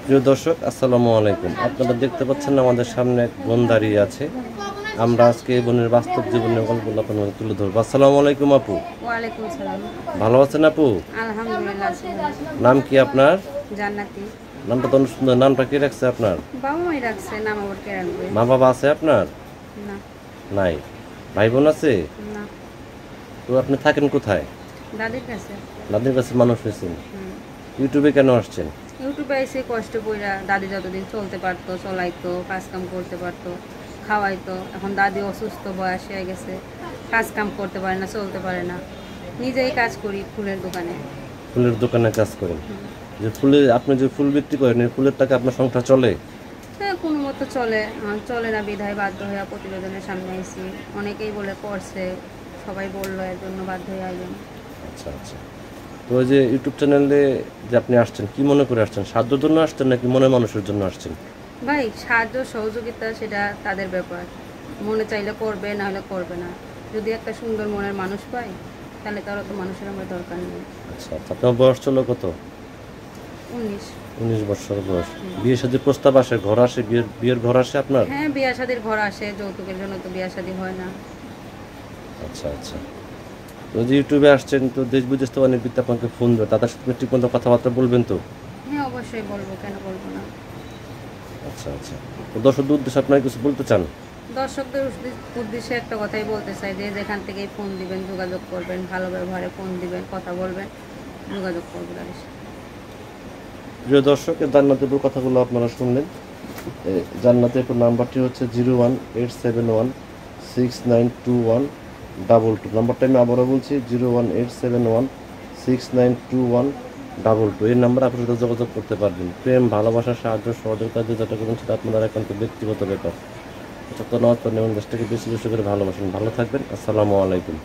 প্রিয় দর্শক, আসসালামু আলাইকুম। আপনারা দেখতে পাচ্ছেন আমাদের সামনে এক বোন দাঁড়িয়ে আছে। আমরা আজকে এই বোনের বাস্তব জীবনের গল্পগুলো আপনাদের মধ্যে তুলে ধরবো। আসসালামু আলাইকুম আপু। ওয়ালাইকুম সালাম। ভালো আছেন আপু? আলহামদুলিল্লাহ আছি ভালো। নাম কি আপনার? জান্নাতি। নামটা তো অনেক সুন্দর। নামটা কে রাখছে আপনার? বাবা মাই রাখছে, নাম আবার কে রাখবে? মা বাবা আছে আপনার? না। নাই। ভাই বোন আছে? না। তো আপনি থাকেন কোথায়? দাদির কাছে। দাদির কাছে মানুষ হয়েছেন। ইউটিউবে কেন আসছেন? ইউটিউবে এসে কষ্ট কইরা দাদি যতদিন চলতে পারতো, চলাইতো, কাজ কাম করতে পারতো, খাওয়াইতো। এখন দাদি অসুস্থ, বয়স হয়ে গেছে, কাজ কাম করতে পারে না, চলতে পারে না। নিজেই কাজ করি ফুলের দোকানে। ফুলের দোকানে কাজ করেন? যে ফুলে আপনি যে ফুল বিক্রি করেন, এই ফুলের টাকা আপনার সংসার চলে? হ্যাঁ, কোনো মতো চলে। চলে না বিধায় বাধ্য হয়ে প্রতিবেদনের সামনে এসেছি। অনেকেই বলে করছে, সবাই বললো, এর জন্য বাধ্য হয়ে আইলাম। আচ্ছা আচ্ছা। তো ওই যে ইউটিউব চ্যানেলে যে আপনি আসছেন, কি মনে করে আসছেন? সাহায্যের জন্য আসছেন নাকি মনে মানুষের জন্য আসছেন? ভাই, সাহায্য সহযোগিতা সেটা তাদের ব্যাপার। মনে চাইলে করবে, না হলে করবে না। যদি একটা সুন্দর মনের মানুষ পাই, তাহলে তার তো মানুষের আমার দরকার নেই। আচ্ছা আচ্ছা। আপনার বয়স চলো কত? 19। 19 বছর বয়স। বিয়ে শাদীর প্রস্তাব আসে, ঘর আসে, বিয়ের ঘর আসে আপনার? হ্যাঁ, বিয়া শাদির ঘর আসে, যৌতুকের জন্য তো বিয়া শাদী হয় না। আচ্ছা আচ্ছা। তো যে ইউটিউবে আসছেন, তো দেশ বিদেশ তো অনেক ব্যক্তি আপনাকে ফোন দেবে, তাদের সাথে ঠিক মতো কথাবার্তা বলবেন তো? হ্যাঁ, অবশ্যই বলবো, কেন বলবো না। আচ্ছা আচ্ছা। তো দর্শকদের উদ্দেশ্যে আপনার কিছু বলতে চান? দর্শকদের উদ্দেশ্যে একটা কথাই বলতে চাই, যে যেখান থেকেই ফোন দিবেন, যোগাযোগ করবেন, ভালো ব্যবহারে ফোন দিবেন, কথা বলবেন, যোগাযোগ করবেন তাদের সাথে। প্রিয় দর্শক, এই জান্নাতের কথাগুলো আপনারা শুনলেন। জান্নাতের নাম্বারটি হচ্ছে 01871692122। নাম্বারটা আমি আবারও বলছি, 01871692122। এই নাম্বারে আপনার সাথে যোগাযোগ করতে পারবেন। প্রেম, ভালোবাসা, সাহায্য, সহযোগিতা যে যেটা করবেন সেটা আপনারা একান্ত ব্যক্তিগত ব্যাপার। সত্য নয়, দেশটাকে বেশি বেশি করে ভালোবাসেন। ভালো থাকবেন। আসসালামু আলাইকুম।